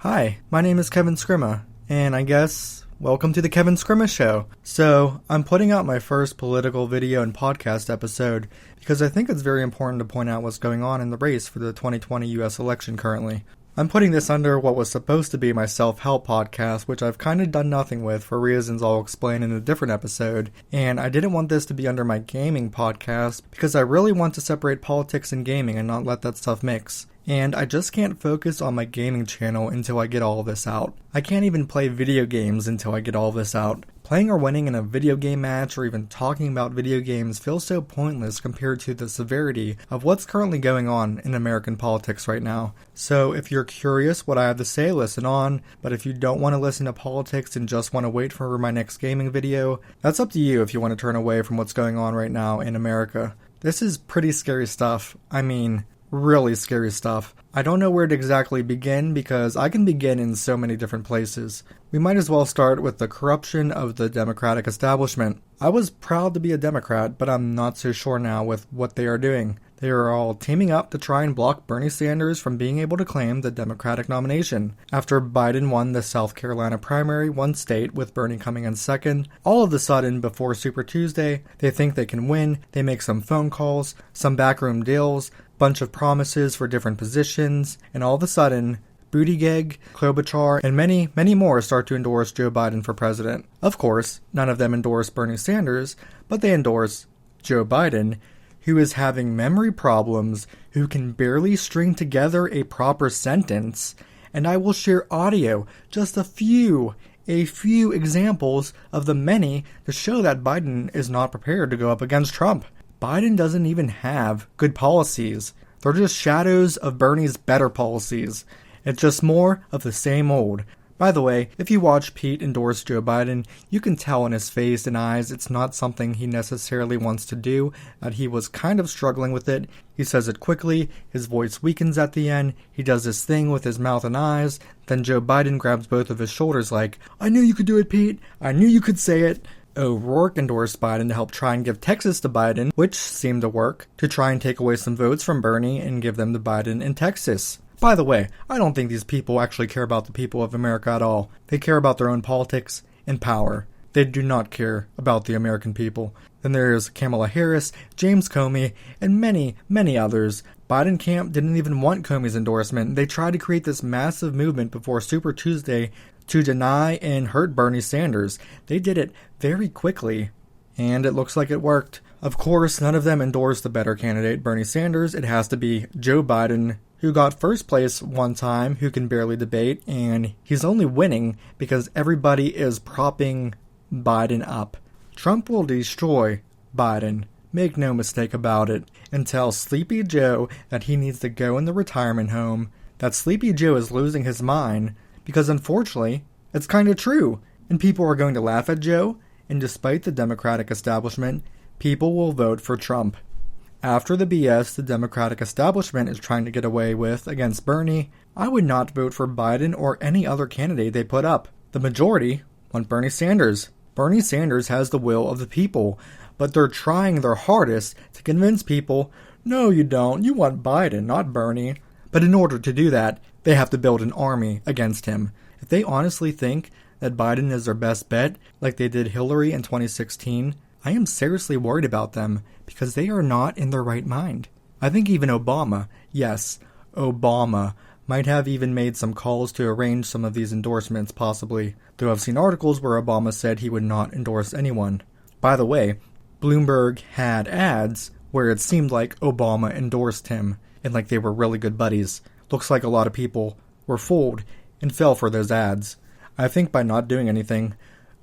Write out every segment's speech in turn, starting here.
Hi, my name is Kevin Scrima, and I guess welcome to the Kevin Scrima Show. So, I'm putting out my first political video and podcast episode because I think it's very important to point out what's going on in the race for the 2020 US election currently. I'm putting this under what was supposed to be my self-help podcast, which I've kind of done nothing with for reasons I'll explain in a different episode, and I didn't want this to be under my gaming podcast because I really want to separate politics and gaming and not let that stuff mix. And I just can't focus on my gaming channel until I get all this out. I can't even play video games until I get all this out. Playing or winning in a video game match or even talking about video games feels so pointless compared to the severity of what's currently going on in American politics right now. So if you're curious what I have to say, listen on, but if you don't want to listen to politics and just want to wait for my next gaming video, that's up to you if you want to turn away from what's going on right now in America. This is pretty scary stuff. I mean, really scary stuff. I don't know where to exactly begin because I can begin in so many different places. We might as well start with the corruption of the Democratic establishment. I was proud to be a Democrat, but I'm not so sure now with what they are doing. They are all teaming up to try and block Bernie Sanders from being able to claim the Democratic nomination. After Biden won the South Carolina primary, one state, with Bernie coming in second, all of a sudden, before Super Tuesday, they think they can win, they make some phone calls, some backroom deals, bunch of promises for different positions, and all of a sudden, Buttigieg, Klobuchar, and many, many more start to endorse Joe Biden for president. Of course, none of them endorse Bernie Sanders, but they endorse Joe Biden, who is having memory problems, who can barely string together a proper sentence, and I will share audio, just a few examples of the many to show that Biden is not prepared to go up against Trump. Biden doesn't even have good policies. They're just shadows of Bernie's better policies. It's just more of the same old. By the way, if you watch Pete endorse Joe Biden, you can tell in his face and eyes it's not something he necessarily wants to do, that he was kind of struggling with it. He says it quickly, his voice weakens at the end, he does this thing with his mouth and eyes, then Joe Biden grabs both of his shoulders like, "I knew you could do it, Pete! I knew you could say it!" O'Rourke endorsed Biden to help try and give Texas to Biden, which seemed to work, to try and take away some votes from Bernie and give them to Biden in Texas. By the way, I don't think these people actually care about the people of America at all. They care about their own politics and power. They do not care about the American people. Then there's Kamala Harris, James Comey, and many, many others. Biden camp didn't even want Comey's endorsement. They tried to create this massive movement before Super Tuesday to deny and hurt Bernie Sanders. They did it very quickly, and it looks like it worked. Of course, none of them endorsed the better candidate, Bernie Sanders. It has to be Joe Biden, who got first place one time, who can barely debate, and he's only winning because everybody is propping Biden up. Trump will destroy Biden. Make no mistake about it. And tell Sleepy Joe that he needs to go in the retirement home, that Sleepy Joe is losing his mind, because unfortunately, it's kind of true, and people are going to laugh at Joe, and despite the Democratic establishment, people will vote for Trump. After the BS the Democratic establishment is trying to get away with against Bernie, I would not vote for Biden or any other candidate they put up. The majority want Bernie Sanders. Bernie Sanders has the will of the people, but they're trying their hardest to convince people, no you don't, you want Biden, not Bernie. But in order to do that, they have to build an army against him. If they honestly think that Biden is their best bet, like they did Hillary in 2016, I am seriously worried about them, because they are not in their right mind. I think even Obama, yes, Obama, might have even made some calls to arrange some of these endorsements possibly, though I've seen articles where Obama said he would not endorse anyone. By the way, Bloomberg had ads where it seemed like Obama endorsed him, and like they were really good buddies. Looks like a lot of people were fooled and fell for those ads. I think by not doing anything,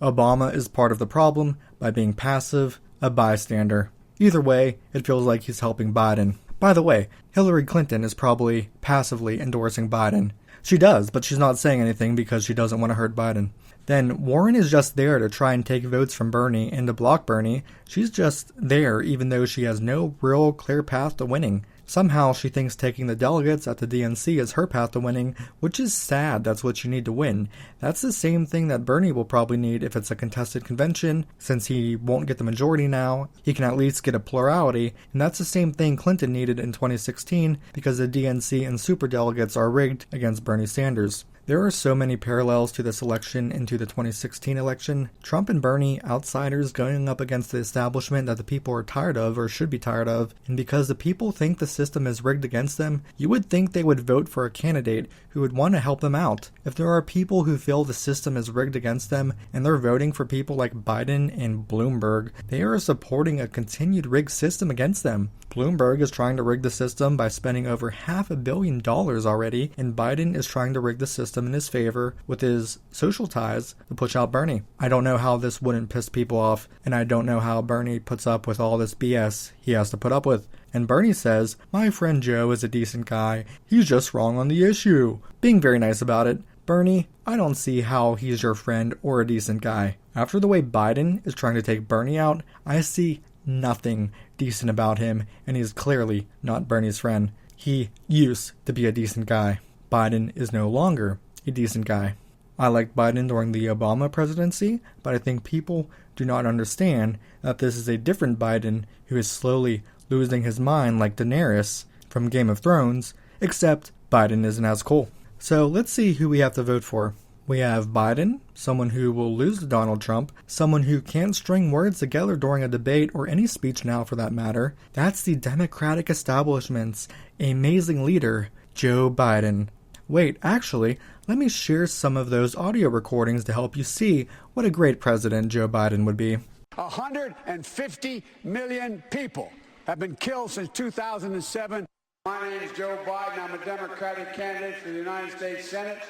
Obama is part of the problem by being passive, a bystander. Either way, it feels like he's helping Biden. By the way, Hillary Clinton is probably passively endorsing Biden. She does, but she's not saying anything because she doesn't want to hurt Biden. Then Warren is just there to try and take votes from Bernie and to block Bernie. She's just there even though she has no real clear path to winning. Somehow she thinks taking the delegates at the DNC is her path to winning, which is sad. That's what you need to win. That's the same thing that Bernie will probably need if it's a contested convention. Since he won't get the majority now, he can at least get a plurality, and that's the same thing Clinton needed in 2016 because the DNC and superdelegates are rigged against Bernie Sanders. There are so many parallels to this election and to the 2016 election. Trump and Bernie, outsiders going up against the establishment that the people are tired of or should be tired of, and because the people think the system is rigged against them, you would think they would vote for a candidate who would want to help them out. If there are people who feel the system is rigged against them and they're voting for people like Biden and Bloomberg, they are supporting a continued rigged system against them. Bloomberg is trying to rig the system by spending over $500 million already, and Biden is trying to rig the system in his favor with his social ties to push out Bernie. I don't know how this wouldn't piss people off, and I don't know how Bernie puts up with all this BS he has to put up with. And Bernie says, "My friend Joe is a decent guy. He's just wrong on the issue." Being very nice about it. Bernie, I don't see how he's your friend or a decent guy. After the way Biden is trying to take Bernie out, I see nothing decent about him, and he's clearly not Bernie's friend. He used to be a decent guy. Biden is no longer a decent guy. I liked Biden during the Obama presidency, but I think people do not understand that this is a different Biden who is slowly losing his mind like Daenerys from Game of Thrones, except Biden isn't as cool. So let's see who we have to vote for. We have Biden, someone who will lose to Donald Trump, someone who can't string words together during a debate or any speech now for that matter. That's the Democratic establishment's amazing leader, Joe Biden. Wait, actually, let me share some of those audio recordings to help you see what a great president Joe Biden would be. 150 million people have been killed since 2007. My name is Joe Biden. I'm a Democratic candidate for the United States Senate.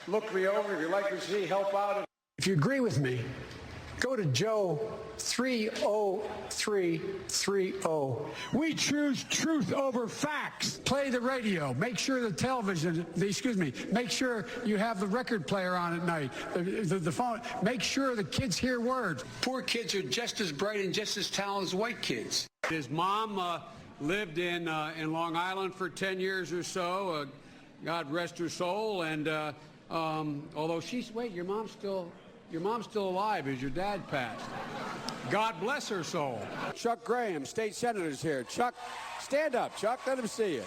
Look me over if you'd like to see help out. If you agree with me, go to Joe 30330. We choose truth over facts. Play the radio. Make sure the television, make sure you have the record player on at night. The phone. Make sure the kids hear words. Poor kids are just as bright and just as talented as white kids. His mom lived in Long Island for 10 years or so. God rest her soul. And although your mom's still alive as your dad passed. God bless her soul. Chuck Graham, state senator's here. Chuck, stand up, Chuck. Let him see you.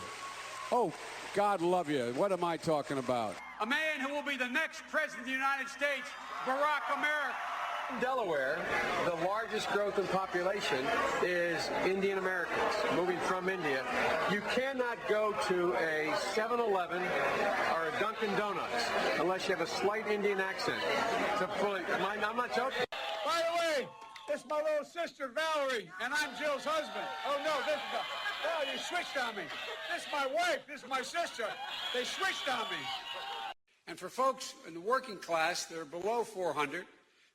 Oh, God love you. What am I talking about? A man who will be the next president of the United States, Barack America. In Delaware, the largest growth in population is Indian Americans moving from India. You cannot go to a 7-Eleven or a Dunkin' Donuts unless you have a slight Indian accent. I'm not joking. By the way, this is my little sister, Valerie, and I'm Jill's husband. Oh, no, you switched on me. This is my wife. This is my sister. They switched on me. And for folks in the working class that are below 400,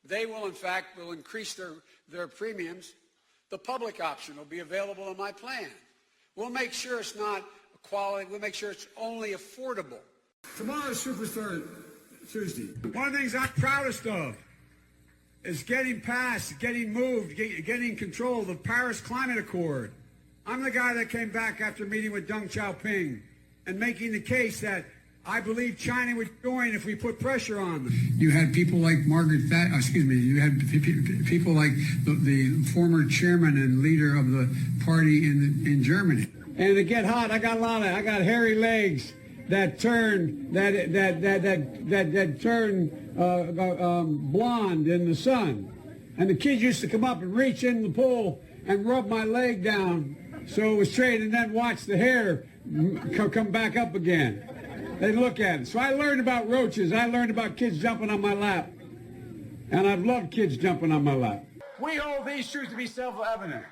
they will, in fact, increase their premiums. The public option will be available in my plan. We'll make sure it's not quality. We'll make sure it's only affordable. Tomorrow's Superstar Tuesday. One of the things I'm proudest of is getting control of the Paris Climate Accord. I'm the guy that came back after meeting with Deng Xiaoping and making the case that I believe China would join if we put pressure on them. You had people like you had people like the former chairman and leader of the party in Germany. And to get hot, I got hairy legs that turn blonde in the sun. And the kids used to come up and reach in the pool and rub my leg down so it was straight, and then watch the hair come back up again. They look at it. So I learned about roaches. I learned about kids jumping on my lap. And I've loved kids jumping on my lap. We hold these truths to be self-evident.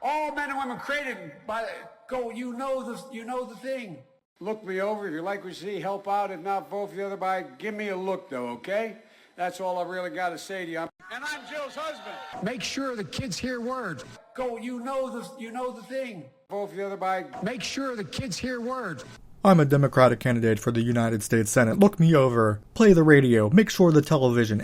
All men and women created by you know the thing. Look me over if you like what you see, help out. If not, vote for the other guy. Give me a look though, okay? That's all I really got to say to you. And I'm Jill's husband. Make sure the kids hear words. You know the thing. Vote for the other guy. Make sure the kids hear words. I'm a Democratic candidate for the United States Senate. Look me over. Play the radio. Make sure the television,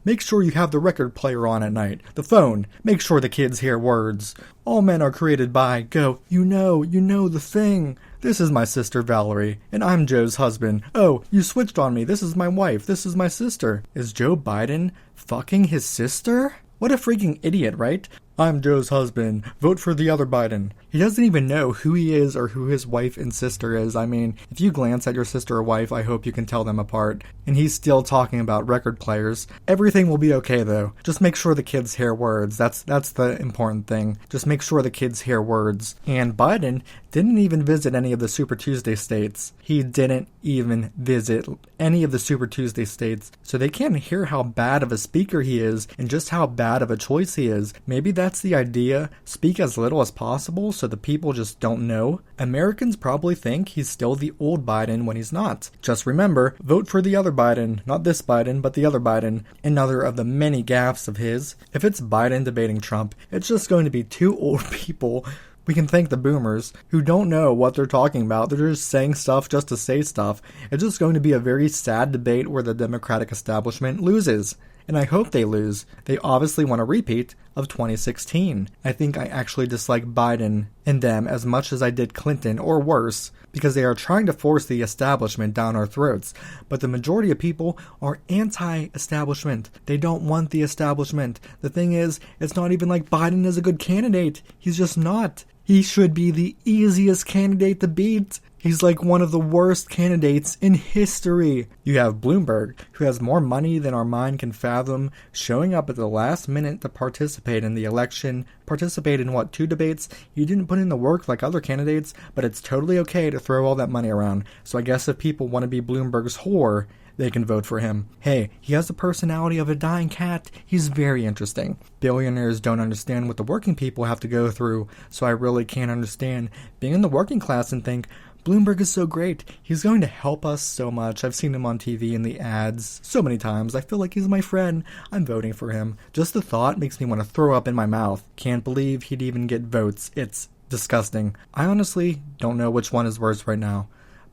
make sure you have the record player on at night. The phone. Make sure the kids hear words. All men are created by, you know the thing. This is my sister Valerie, and I'm Joe's husband. Oh, you switched on me. This is my wife. This is my sister. Is Joe Biden fucking his sister? What a freaking idiot, right? I'm Joe's husband. Vote for the other Biden. He doesn't even know who he is or who his wife and sister is. I mean, if you glance at your sister or wife, I hope you can tell them apart. And he's still talking about record players. Everything will be okay though. Just make sure the kids hear words. That's the important thing. Just make sure the kids hear words. And Biden didn't even visit any of the Super Tuesday states. He didn't even visit any of the Super Tuesday states. So they can't hear how bad of a speaker he is and just how bad of a choice he is. Maybe that's the idea. Speak as little as possible so the people just don't know. Americans probably think he's still the old Biden when he's not. Just remember, vote for the other Biden. Not this Biden, but the other Biden. Another of the many gaffes of his. If it's Biden debating Trump, it's just going to be two old people. We can thank the boomers who don't know what they're talking about. They're just saying stuff just to say stuff. It's just going to be a very sad debate where the Democratic establishment loses. And I hope they lose. They obviously want a repeat of 2016. I think I actually dislike Biden and them as much as I did Clinton, or worse, because they are trying to force the establishment down our throats. But the majority of people are anti-establishment. They don't want the establishment. The thing is, it's not even like Biden is a good candidate. He's just not. He should be the easiest candidate to beat. He's like one of the worst candidates in history. You have Bloomberg, who has more money than our mind can fathom, showing up at the last minute to participate in the election. Participate in what, 2 debates? He didn't put in the work like other candidates, but it's totally okay to throw all that money around. So I guess if people want to be Bloomberg's whore, they can vote for him. Hey, he has the personality of a dying cat. He's very interesting. Billionaires don't understand what the working people have to go through, so I really can't understand being in the working class and think, Bloomberg is so great. He's going to help us so much. I've seen him on TV in the ads so many times. I feel like he's my friend. I'm voting for him. Just the thought makes me want to throw up in my mouth. Can't believe he'd even get votes. It's disgusting. I honestly don't know which one is worse right now.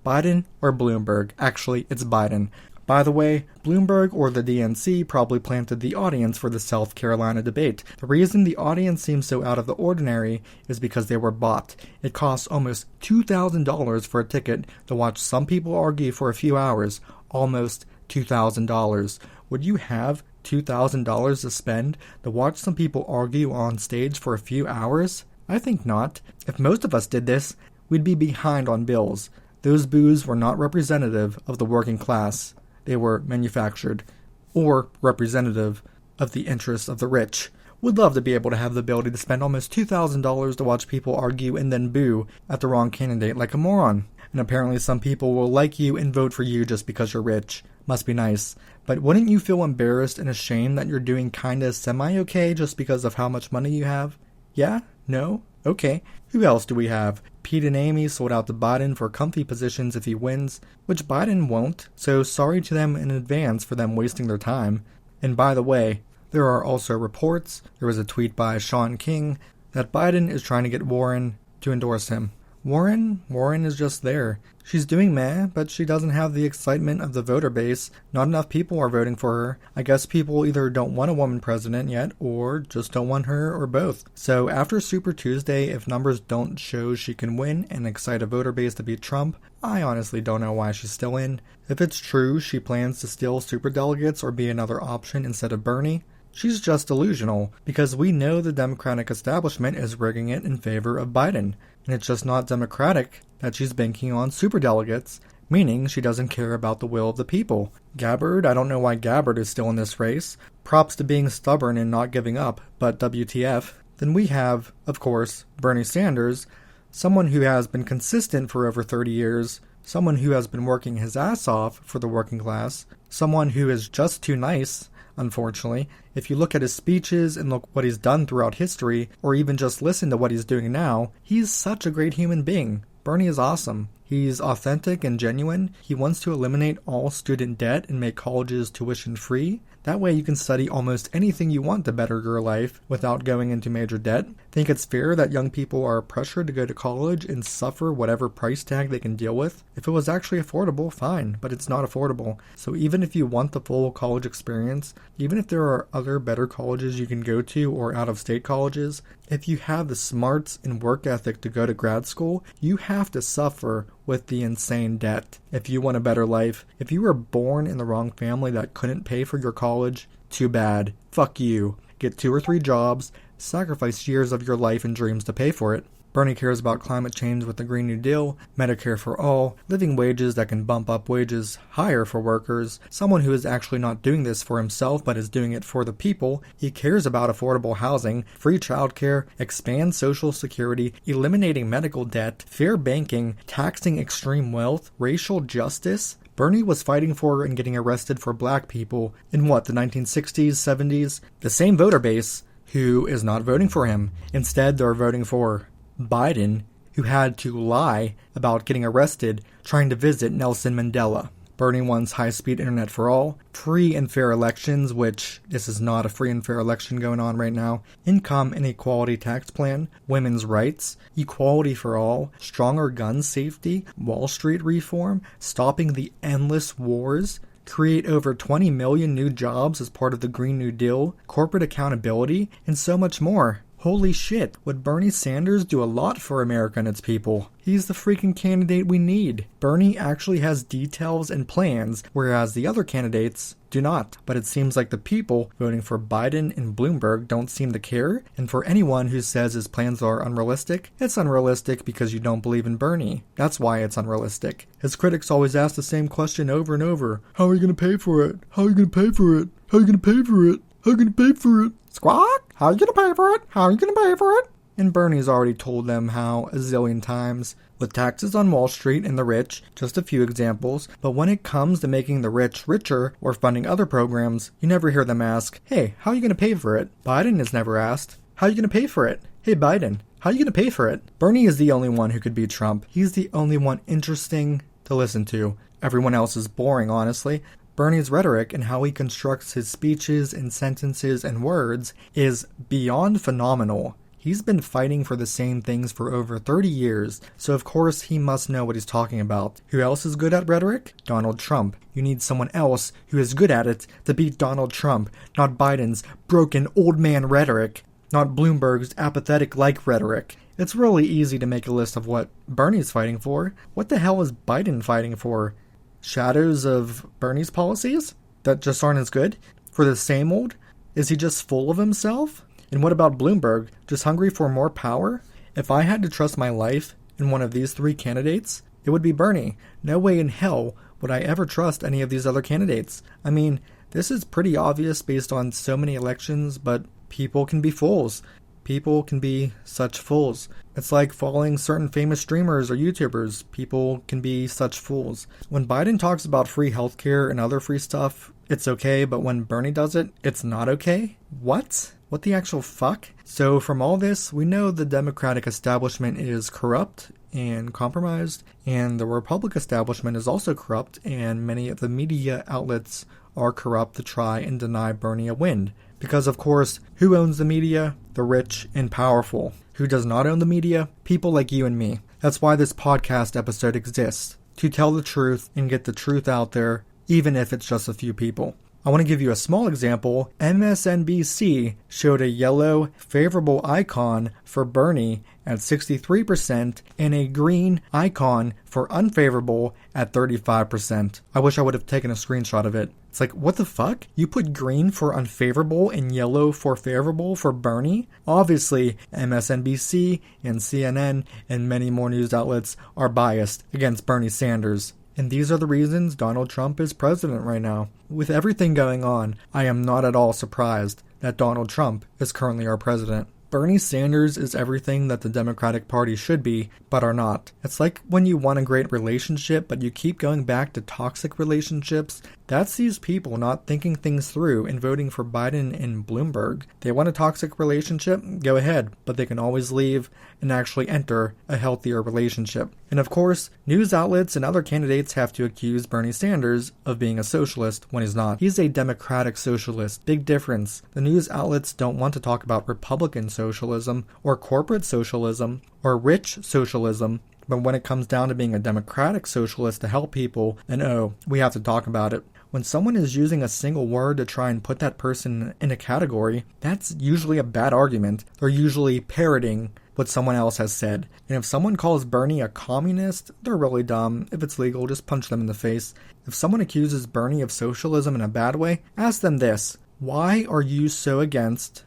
Biden or Bloomberg? Actually, it's Biden. By the way, Bloomberg or the DNC probably planted the audience for the South Carolina debate. The reason the audience seems so out of the ordinary is because they were bought. It costs almost $2,000 for a ticket to watch some people argue for a few hours. Almost $2,000. Would you have $2,000 to spend to watch some people argue on stage for a few hours? I think not. If most of us did this, we'd be behind on bills. Those boos were not representative of the working class. They were manufactured, or representative of the interests of the rich. Would love to be able to have the ability to spend almost $2,000 to watch people argue and then boo at the wrong candidate like a moron. And apparently some people will like you and vote for you just because you're rich. Must be nice. But wouldn't you feel embarrassed and ashamed that you're doing kinda semi-okay just because of how much money you have? Yeah? No? Okay. Who else do we have? Pete and Amy sold out to Biden for comfy positions if he wins, which Biden won't, so sorry to them in advance for them wasting their time. And by the way, there are also reports, there was a tweet by Sean King, that Biden is trying to get Warren to endorse him. Warren is just there. She's doing meh, but she doesn't have the excitement of the voter base. Not enough people are voting for her. I guess people either don't want a woman president yet, or just don't want her, or both. So after Super Tuesday, if numbers don't show she can win and excite a voter base to beat Trump, I honestly don't know why she's still in. If it's true she plans to steal superdelegates or be another option instead of Bernie, she's just delusional, because we know the Democratic establishment is rigging it in favor of Biden. And it's just not democratic that she's banking on superdelegates, meaning she doesn't care about the will of the people. Gabbard, I don't know why Gabbard is still in this race. Props to being stubborn and not giving up, but WTF. Then we have, of course, Bernie Sanders, someone who has been consistent for over 30 years, someone who has been working his ass off for the working class, someone who is just too nice. Unfortunately, if you look at his speeches and look what he's done throughout history, or even just listen to what he's doing now, he's such a great human being. Bernie is awesome. He's authentic and genuine. He wants to eliminate all student debt and make colleges tuition free. That way you can study almost anything you want to better your life without going into major debt. Think it's fair that young people are pressured to go to college and suffer whatever price tag they can deal with? If it was actually affordable, fine, but it's not affordable. So even if you want the full college experience, even if there are other better colleges you can go to or out-of-state colleges, if you have the smarts and work ethic to go to grad school, you have to suffer with the insane debt. If you want a better life, if you were born in the wrong family that couldn't pay for your college, too bad. Fuck you. get 2 or 3 jobs, sacrifice years of your life and dreams to pay for it. Bernie cares about climate change with the Green New Deal, Medicare for all, living wages that can bump up wages higher for workers, someone who is actually not doing this for himself but is doing it for the people. He cares about affordable housing, free childcare, expand Social Security, eliminating medical debt, fair banking, taxing extreme wealth, racial justice. Bernie was fighting for and getting arrested for black people in the 1960s, 70s? The same voter base who is not voting for him. Instead, they're voting for Biden, who had to lie about getting arrested trying to visit Nelson Mandela. Bernie wants high-speed internet for all, free and fair elections, which this is not a free and fair election going on right now, income inequality tax plan, women's rights, equality for all, stronger gun safety, Wall Street reform, stopping the endless wars, create over 20 million new jobs as part of the Green New Deal, corporate accountability, and so much more. Holy shit, would Bernie Sanders do a lot for America and its people? He's the freaking candidate we need. Bernie actually has details and plans, whereas the other candidates do not. But it seems like the people voting for Biden and Bloomberg don't seem to care, and for anyone who says his plans are unrealistic, it's unrealistic because you don't believe in Bernie. That's why it's unrealistic. His critics always ask the same question over and over. How are you going to pay for it? How are you going to pay for it? How are you going to pay for it? How are you going to pay for it? Squawk! How are you going to pay for it? How are you going to pay for it? And Bernie's already told them how a zillion times, with taxes on Wall Street and the rich, just a few examples, but when it comes to making the rich richer or funding other programs, you never hear them ask, hey, how are you going to pay for it? Biden is never asked, how are you going to pay for it? Hey Biden, how are you going to pay for it? Bernie is the only one who could beat Trump. He's the only one interesting to listen to. Everyone else is boring, honestly. Bernie's rhetoric and how he constructs his speeches and sentences and words is beyond phenomenal. He's been fighting for the same things for over 30 years, so of course he must know what he's talking about. Who else is good at rhetoric? Donald Trump. You need someone else who is good at it to beat Donald Trump, not Biden's broken old man rhetoric, not Bloomberg's apathetic-like rhetoric. It's really easy to make a list of what Bernie's fighting for. What the hell is Biden fighting for? Shadows of Bernie's policies that just aren't as good? For the same old? Is he just full of himself? And what about Bloomberg? Just hungry for more power? If I had to trust my life in one of these 3 candidates, it would be Bernie. No way in hell would I ever trust any of these other candidates. I mean, this is pretty obvious based on so many elections, but people can be fools. People can be such fools. It's like following certain famous streamers or YouTubers. People can be such fools. When Biden talks about free healthcare and other free stuff, it's okay, but when Bernie does it, it's not okay? What? What the actual fuck? So from all this, we know the Democratic establishment is corrupt and compromised, and the Republican establishment is also corrupt, and many of the media outlets are corrupt to try and deny Bernie a win. Because, of course, who owns the media? The rich and powerful. Who does not own the media? People like you and me. That's why this podcast episode exists. To tell the truth and get the truth out there, even if it's just a few people. I want to give you a small example. MSNBC showed a yellow favorable icon for Bernie at 63% and a green icon for unfavorable at 35%. I wish I would have taken a screenshot of it. It's like, what the fuck? You put green for unfavorable and yellow for favorable for Bernie? Obviously, MSNBC and CNN and many more news outlets are biased against Bernie Sanders. And these are the reasons Donald Trump is president right now. With everything going on, I am not at all surprised that Donald Trump is currently our president. Bernie Sanders is everything that the Democratic Party should be, but are not. It's like when you want a great relationship, but you keep going back to toxic relationships. That's these people not thinking things through and voting for Biden and Bloomberg. They want a toxic relationship? Go ahead, but they can always leave and actually enter a healthier relationship. And of course, news outlets and other candidates have to accuse Bernie Sanders of being a socialist when he's not. He's a democratic socialist. Big difference. The news outlets don't want to talk about Republican socialism or corporate socialism or rich socialism. But when it comes down to being a democratic socialist to help people, then we have to talk about it. When someone is using a single word to try and put that person in a category, that's usually a bad argument. They're usually parroting what someone else has said. And if someone calls Bernie a communist, they're really dumb. If it's legal, just punch them in the face. If someone accuses Bernie of socialism in a bad way, ask them this. Why are you so against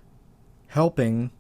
helping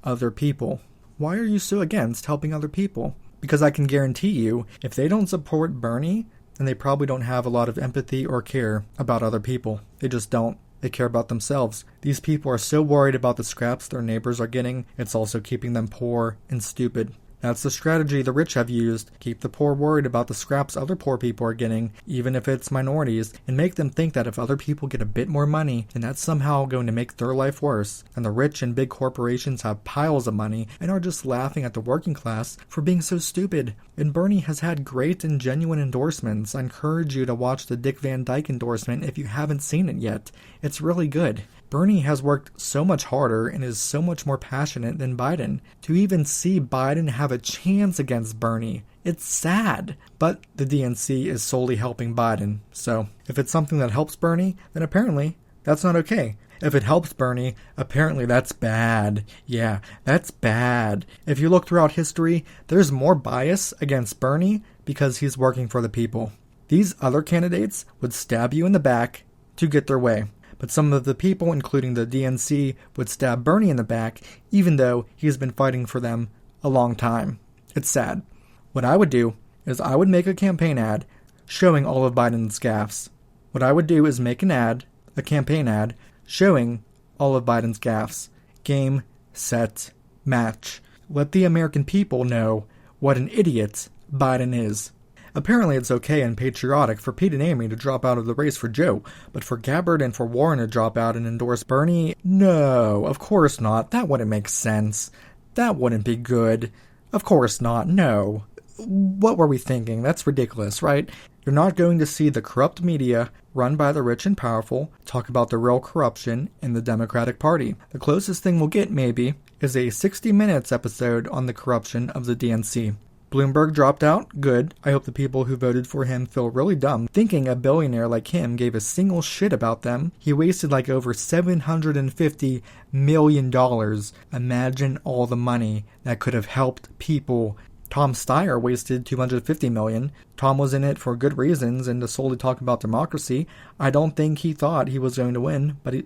other people. Why are you so against helping other people? Because I can guarantee you, if they don't support Bernie, then they probably don't have a lot of empathy or care about other people. They just don't. They care about themselves. These people are so worried about the scraps their neighbors are getting, it's also keeping them poor and stupid. That's the strategy the rich have used. Keep the poor worried about the scraps other poor people are getting, even if it's minorities, and make them think that if other people get a bit more money, then that's somehow going to make their life worse. And the rich and big corporations have piles of money and are just laughing at the working class for being so stupid. And Bernie has had great and genuine endorsements. I encourage you to watch the Dick Van Dyke endorsement if you haven't seen it yet. It's really good. Bernie has worked so much harder and is so much more passionate than Biden. To even see Biden have a chance against Bernie, it's sad. But the DNC is solely helping Biden. So if it's something that helps Bernie, then apparently that's not okay. If it helps Bernie, apparently that's bad. Yeah, that's bad. If you look throughout history, there's more bias against Bernie because he's working for the people. These other candidates would stab you in the back to get their way. But some of the people, including the DNC, would stab Bernie in the back, even though he's been fighting for them a long time. It's sad. What I would do is I would make a campaign ad showing all of Biden's gaffes. What I would do is make an ad, a campaign ad, showing all of Biden's gaffes. Game, set, match. Let the American people know what an idiot Biden is. Apparently it's okay and patriotic for Pete and Amy to drop out of the race for Joe, but for Gabbard and for Warren to drop out and endorse Bernie? No, of course not. That wouldn't make sense. That wouldn't be good. Of course not, no. What were we thinking? That's ridiculous, right? You're not going to see the corrupt media run by the rich and powerful talk about the real corruption in the Democratic Party. The closest thing we'll get, maybe, is a 60 Minutes episode on the corruption of the DNC. Bloomberg dropped out? Good. I hope the people who voted for him feel really dumb, thinking a billionaire like him gave a single shit about them. He wasted like over $750 million. Imagine all the money that could have helped people. Tom Steyer wasted $250 million. Tom was in it for good reasons and to solely talk about democracy. I don't think he thought he was going to win, but he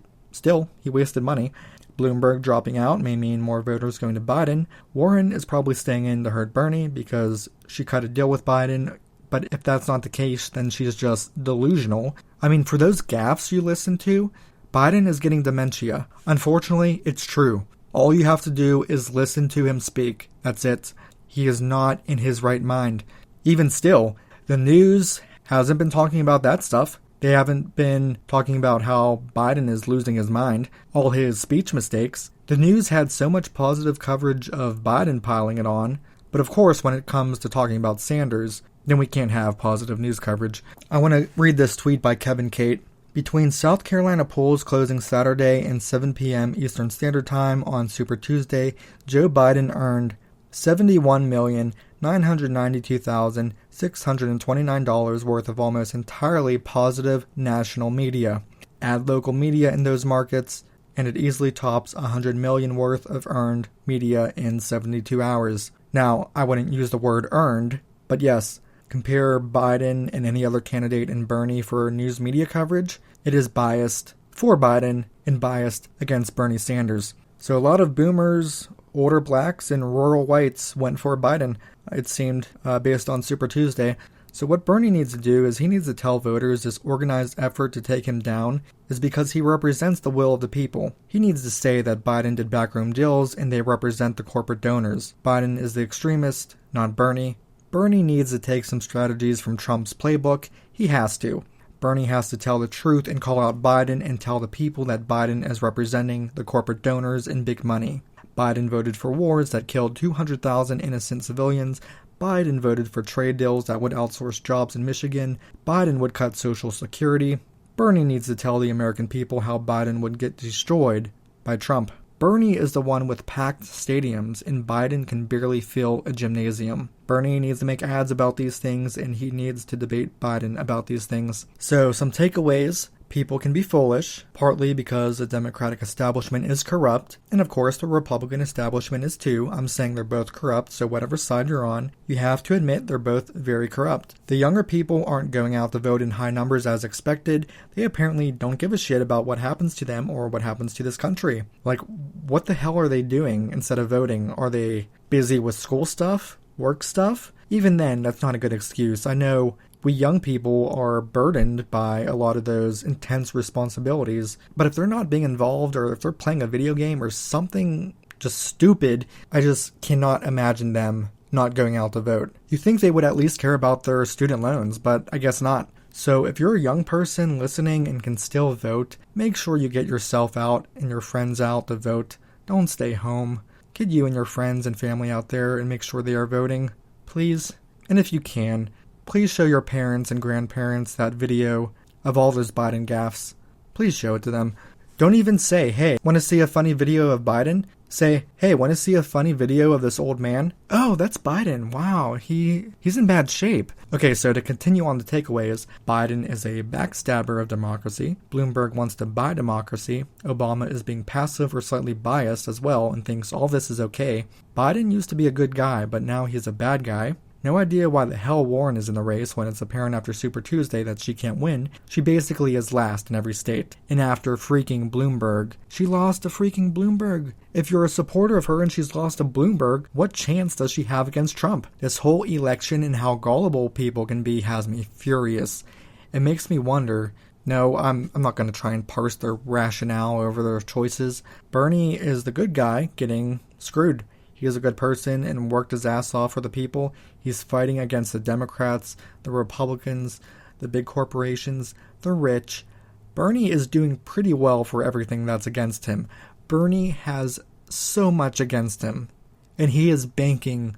wasted money. Bloomberg dropping out may mean more voters going to Biden. Warren is probably staying in to hurt Bernie because she cut a deal with Biden. But if that's not the case, then she's just delusional. I mean, for those gaffes you listen to, Biden is getting dementia. Unfortunately, it's true. All you have to do is listen to him speak. That's it. He is not in his right mind. Even still, the news hasn't been talking about that stuff. They haven't been talking about how Biden is losing his mind, all his speech mistakes. The news had so much positive coverage of Biden piling it on, but of course when it comes to talking about Sanders, then we can't have positive news coverage. I want to read this tweet by Kevin Cate. Between South Carolina polls closing Saturday and 7 p.m. Eastern Standard Time on Super Tuesday, Joe Biden earned $71,992,629 worth of almost entirely positive national media. Add local media in those markets, and it easily tops $100 million worth of earned media in 72 hours. Now, I wouldn't use the word earned, but yes, compare Biden and any other candidate in Bernie for news media coverage. It is biased for Biden and biased against Bernie Sanders. So a lot of boomers, older blacks, and rural whites went for Biden, it seemed, based on Super Tuesday. So what Bernie needs to do is he needs to tell voters this organized effort to take him down is because he represents the will of the people. He needs to say that Biden did backroom deals and they represent the corporate donors. Biden is the extremist, not Bernie. Bernie needs to take some strategies from Trump's playbook. He has to. Bernie has to tell the truth and call out Biden and tell the people that Biden is representing the corporate donors and big money. Biden voted for wars that killed 200,000 innocent civilians. Biden voted for trade deals that would outsource jobs in Michigan. Biden would cut Social Security. Bernie needs to tell the American people how Biden would get destroyed by Trump. Bernie is the one with packed stadiums, and Biden can barely fill a gymnasium. Bernie needs to make ads about these things, and he needs to debate Biden about these things. So, some takeaways. People can be foolish, partly because the Democratic establishment is corrupt, and of course the Republican establishment is too. I'm saying they're both corrupt, so whatever side you're on, you have to admit they're both very corrupt. The younger people aren't going out to vote in high numbers as expected. They apparently don't give a shit about what happens to them or what happens to this country. Like, what the hell are they doing instead of voting? Are they busy with school stuff? Work stuff? Even then, that's not a good excuse. I know we young people are burdened by a lot of those intense responsibilities, but if they're not being involved or if they're playing a video game or something just stupid, I just cannot imagine them not going out to vote. You think they would at least care about their student loans, but I guess not. So if you're a young person listening and can still vote, make sure you get yourself out and your friends out to vote. Don't stay home. Get you and your friends and family out there and make sure they are voting, please. And if you can, please show your parents and grandparents that video of all those Biden gaffes. Please show it to them. Don't even say, hey, want to see a funny video of Biden? Say, hey, want to see a funny video of this old man? Oh, that's Biden. Wow, he's in bad shape. Okay, so to continue on the takeaways, Biden is a backstabber of democracy. Bloomberg wants to buy democracy. Obama is being passive or slightly biased as well and thinks all this is okay. Biden used to be a good guy, but now he's a bad guy. No idea why the hell Warren is in the race when it's apparent after Super Tuesday that she can't win. She basically is last in every state. And after freaking Bloomberg, she lost to freaking Bloomberg. If you're a supporter of her and she's lost to Bloomberg, what chance does she have against Trump? This whole election and how gullible people can be has me furious. It makes me wonder. No, I'm not going to try and parse their rationale over their choices. Bernie is the good guy getting screwed. He is a good person and worked his ass off for the people. He's fighting against the Democrats, the Republicans, the big corporations, the rich. Bernie is doing pretty well for everything that's against him. Bernie has so much against him. And he is banking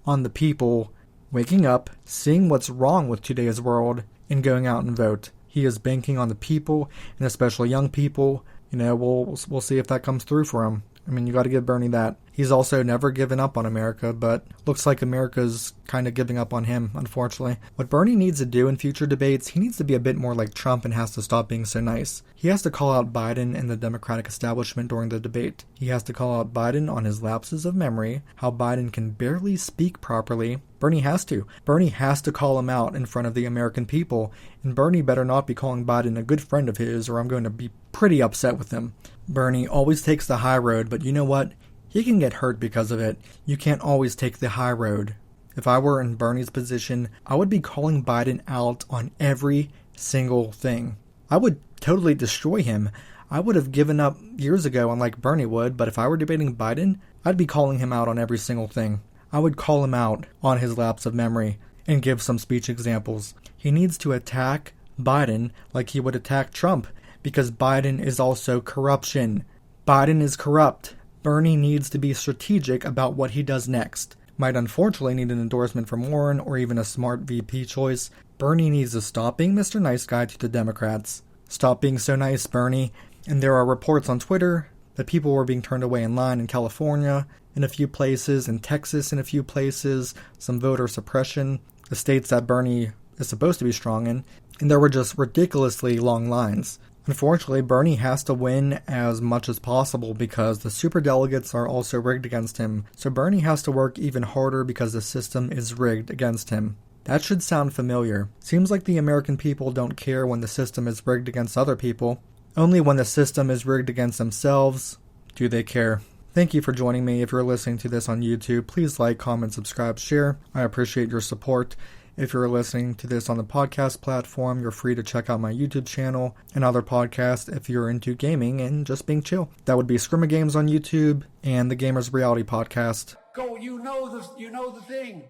on the people waking up, seeing what's wrong with today's world, and going out and vote. He is banking on the people, and especially young people. You know, we'll see if that comes through for him. I mean, you got to give Bernie that. He's also never given up on America, but looks like America's kind of giving up on him, unfortunately. What Bernie needs to do in future debates, he needs to be a bit more like Trump and has to stop being so nice. He has to call out Biden and the Democratic establishment during the debate. He has to call out Biden on his lapses of memory, how Biden can barely speak properly. Bernie has to. Bernie has to call him out in front of the American people, and Bernie better not be calling Biden a good friend of his or I'm going to be pretty upset with him. Bernie always takes the high road, but you know what? He can get hurt because of it. You can't always take the high road. If I were in Bernie's position, I would be calling Biden out on every single thing. I would totally destroy him. I would have given up years ago, unlike Bernie would, but if I were debating Biden, I'd be calling him out on every single thing. I would call him out on his lapse of memory and give some speech examples. He needs to attack Biden like he would attack Trump, because Biden is also corruption. Biden is corrupt. Bernie needs to be strategic about what he does next. Might unfortunately need an endorsement from Warren or even a smart VP choice. Bernie needs to stop being Mr. Nice Guy to the Democrats. Stop being so nice, Bernie. And there are reports on Twitter that people were being turned away in line in California, in a few places, in Texas in a few places, some voter suppression, the states that Bernie is supposed to be strong in, and there were just ridiculously long lines. Unfortunately, Bernie has to win as much as possible because the superdelegates are also rigged against him, so Bernie has to work even harder because the system is rigged against him. That should sound familiar. Seems like the American people don't care when the system is rigged against other people. Only when the system is rigged against themselves do they care. Thank you for joining me. If you're listening to this on YouTube, please like, comment, subscribe, share. I appreciate your support. If you're listening to this on the podcast platform, you're free to check out my YouTube channel and other podcasts if you're into gaming and just being chill. That would be Scrimma Games on YouTube and the Gamers Reality Podcast. Go, you know the thing.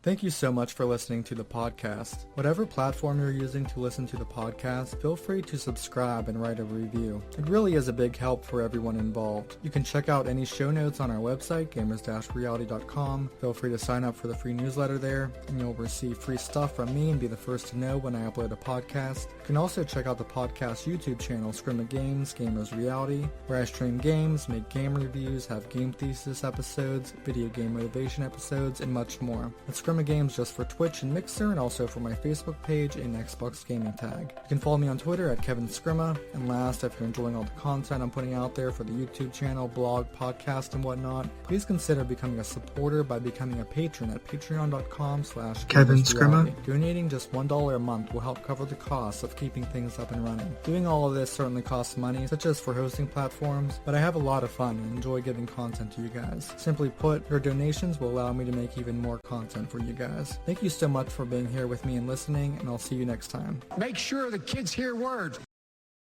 Thank you so much for listening to the podcast. Whatever platform you're using to listen to the podcast, feel free to subscribe and write a review. It really is a big help for everyone involved. You can check out any show notes on our website, gamers-reality.com. Feel free to sign up for the free newsletter there, and you'll receive free stuff from me and be the first to know when I upload a podcast. You can also check out the podcast YouTube channel, Scrimma Games, Gamers Reality, where I stream games, make game reviews, have game thesis episodes, video game motivation episodes, and much more. At Scrimma Scrima games just for Twitch and Mixer, and also for my Facebook page and Xbox Gaming Tag. You can follow me on Twitter at Kevin Scrima. And last, if you're enjoying all the content I'm putting out there for the YouTube channel, blog, podcast, and whatnot, please consider becoming a supporter by becoming a patron at patreon.com/Kevin Scrima. Donating just $1 a month will help cover the costs of keeping things up and running. Doing all of this certainly costs money, such as for hosting platforms, but I have a lot of fun and enjoy giving content to you guys. Simply put, your donations will allow me to make even more content for you guys. Thank you so much for being here with me and listening, and I'll see you next time. Make sure the kids hear words.